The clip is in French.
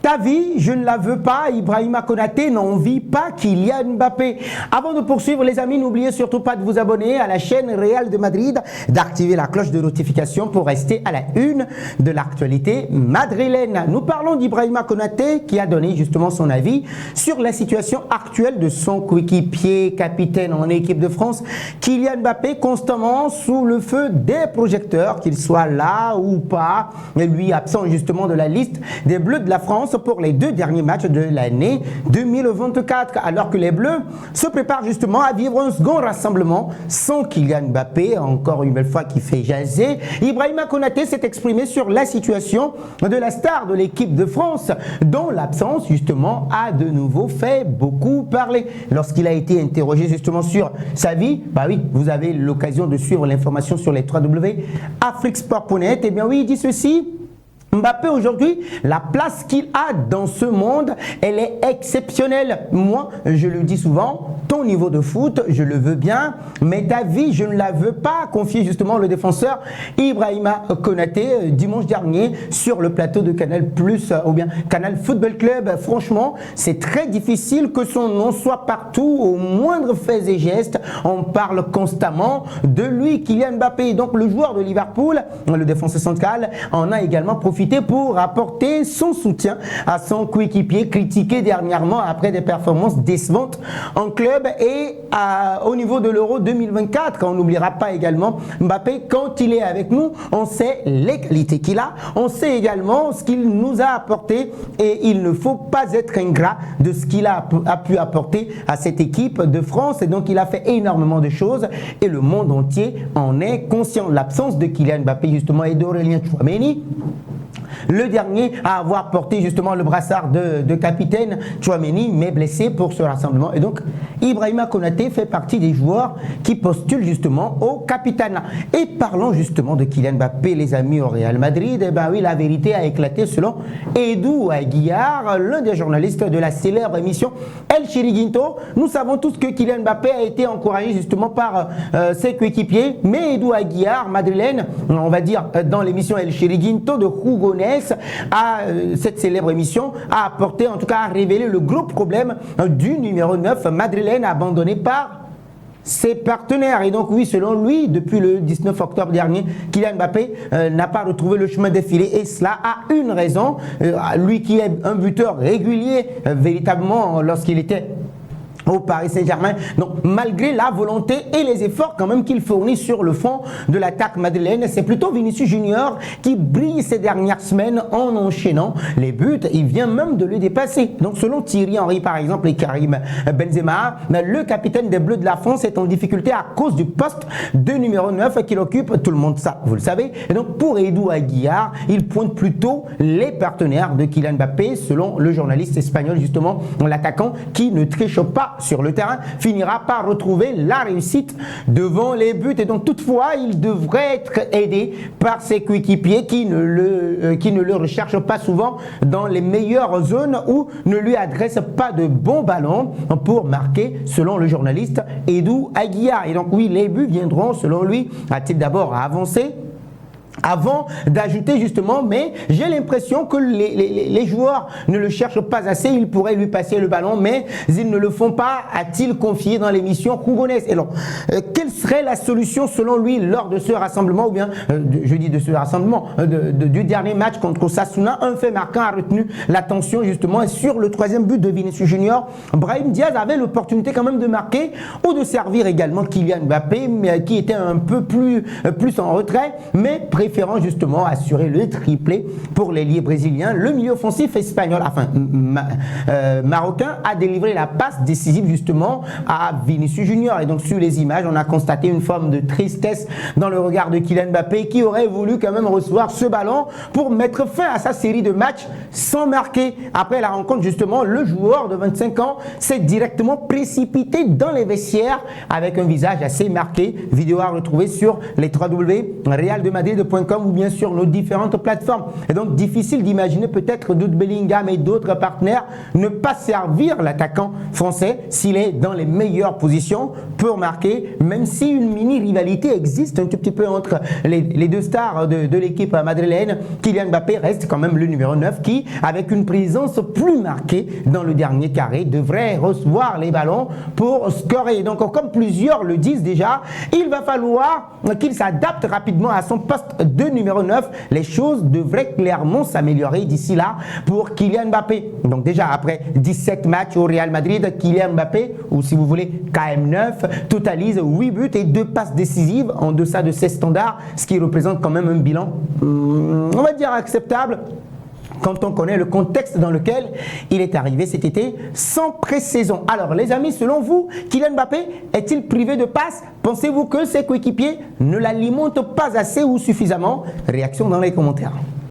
Ta vie, je ne la veux pas. Ibrahima Konaté n'envie pas Kylian Mbappé. Avant de poursuivre, les amis, n'oubliez surtout pas de vous abonner à la chaîne Real de Madrid, d'activer la cloche de notification pour rester à la une de l'actualité madrilène. Nous parlons d'Ibrahima Konaté qui a donné justement son avis sur la situation actuelle de son coéquipier capitaine en équipe de France, Kylian Mbappé, constamment sous le feu des projecteurs, qu'il soit là ou pas, et lui absent justement de la liste des Bleus de la France pour les 2 derniers matchs de l'année 2024, alors que les Bleus se préparent justement à vivre un second rassemblement sans Kylian Mbappé, encore une belle fois qui fait jaser. Ibrahima Konaté s'est exprimé sur la situation de la star de l'équipe de France, dont l'absence justement a de nouveau fait beaucoup parler. Lorsqu'il a été interrogé justement sur sa vie, bah oui, vous avez l'occasion de suivre l'information sur les www.afriquesport.net, et bien oui, il dit ceci: Mbappé aujourd'hui, la place qu'il a dans ce monde, elle est exceptionnelle. Moi, je le dis souvent, ton niveau de foot, je le veux bien, mais ta vie, je ne la veux pas, confier justement le défenseur Ibrahima Konaté dimanche dernier sur le plateau de Canal+, ou bien Canal Football Club. Franchement, c'est très difficile que son nom soit partout, au moindre fait et geste. On parle constamment de lui, Kylian Mbappé. Donc le joueur de Liverpool, le défenseur central, en a également profité pour apporter son soutien à son coéquipier critiqué dernièrement après des performances décevantes en club et au niveau de l'Euro 2024. On n'oubliera pas également Mbappé, quand il est avec nous, on sait les qualités qu'il a, on sait également ce qu'il nous a apporté et il ne faut pas être ingrat de ce qu'il a pu apporter à cette équipe de France. Et donc il a fait énormément de choses et le monde entier en est conscient. L'absence de Kylian Mbappé justement et d'Aurélien Tchouaméni, le dernier à avoir porté justement le brassard de capitaine, Tchouaméni, mais blessé pour ce rassemblement. Et donc, Ibrahima Konaté fait partie des joueurs qui postulent justement au capitanat. Et parlons justement de Kylian Mbappé, les amis, au Real Madrid. Eh bien oui, la vérité a éclaté selon Edu Aguiar, l'un des journalistes de la célèbre émission El Chiringuito. Nous savons tous que Kylian Mbappé a été encouragé justement par ses coéquipiers, mais Edu Aguiar, madrilène, on va dire dans l'émission El Chiringuito de Hugo à cette célèbre émission, a apporté, en tout cas a révélé le gros problème du numéro 9 madrilène abandonné par ses partenaires. Et donc oui, selon lui, depuis le 19 octobre dernier, Kylian Mbappé n'a pas retrouvé le chemin défilé, et cela a une raison. Lui qui est un buteur régulier véritablement lorsqu'il était au Paris Saint-Germain. Donc malgré la volonté et les efforts quand même qu'il fournit sur le fond de l'attaque madrilène, c'est plutôt Vinicius Junior qui brille ces dernières semaines en enchaînant les buts. Il vient même de le dépasser. Donc selon Thierry Henry par exemple et Karim Benzema, le capitaine des Bleus de la France est en difficulté à cause du poste de numéro 9 qu'il occupe. Tout le monde ça, vous le savez. Et donc pour Edu Aguiar, il pointe plutôt les partenaires de Kylian Mbappé, selon le journaliste espagnol justement, l'attaquant qui ne triche pas sur le terrain finira par retrouver la réussite devant les buts. Et donc toutefois, il devrait être aidé par ses coéquipiers qui ne le recherchent pas souvent dans les meilleures zones ou ne lui adressent pas de bons ballons pour marquer, selon le journaliste Edu Aguiar. Et donc oui, les buts viendront selon lui, a-t-il d'abord avancé avant d'ajouter justement, mais j'ai l'impression que les joueurs ne le cherchent pas assez. Ils pourraient lui passer le ballon, mais ils ne le font pas, a-t-il confié dans l'émission Rougonès. Et alors, quelle serait la solution selon lui lors de ce rassemblement, ou bien, je dis de ce rassemblement, du dernier match contre Osasuna? Un fait marquant a retenu l'attention justement, et sur le 3e but de Vinicius Junior, Brahim Diaz avait l'opportunité quand même de marquer ou de servir également Kylian Mbappé, mais qui était un peu plus en retrait, mais préférant justement assurer le triplé pour l'ailier brésilien. Le milieu offensif espagnol, enfin marocain, a délivré la passe décisive justement à Vinicius Junior. Et donc sur les images, on a constaté une forme de tristesse dans le regard de Kylian Mbappé, qui aurait voulu quand même recevoir ce ballon pour mettre fin à sa série de matchs sans marquer. Après la rencontre justement, le joueur de 25 ans s'est directement précipité dans les vestiaires avec un visage assez marqué. Vidéo à retrouver sur les www.realdemadrid.fr. rts.com ou bien sur nos différentes plateformes. Et donc difficile d'imaginer peut-être Jude Bellingham et d'autres partenaires ne pas servir l'attaquant français s'il est dans les meilleures positions pour marquer, même si une mini-rivalité existe un tout petit peu entre les deux stars de l'équipe madrilène. Kylian Mbappé reste quand même le numéro 9 qui, avec une présence plus marquée dans le dernier carré, devrait recevoir les ballons pour scorer. Donc comme plusieurs le disent déjà, il va falloir qu'il s'adapte rapidement à son poste de numéro 9. Les choses devraient clairement s'améliorer d'ici là pour Kylian Mbappé. Donc déjà après 17 matchs au Real Madrid, Kylian Mbappé, ou si vous voulez KM9, totalise 8 buts et 2 passes décisives en deçà de ses standards, ce qui représente quand même un bilan, on va dire, acceptable quand on connaît le contexte dans lequel il est arrivé cet été sans pré-saison. Alors les amis, selon vous, Kylian Mbappé est-il privé de passes? Pensez-vous que ses coéquipiers ne l'alimentent pas assez ou suffisamment? Réaction dans les commentaires.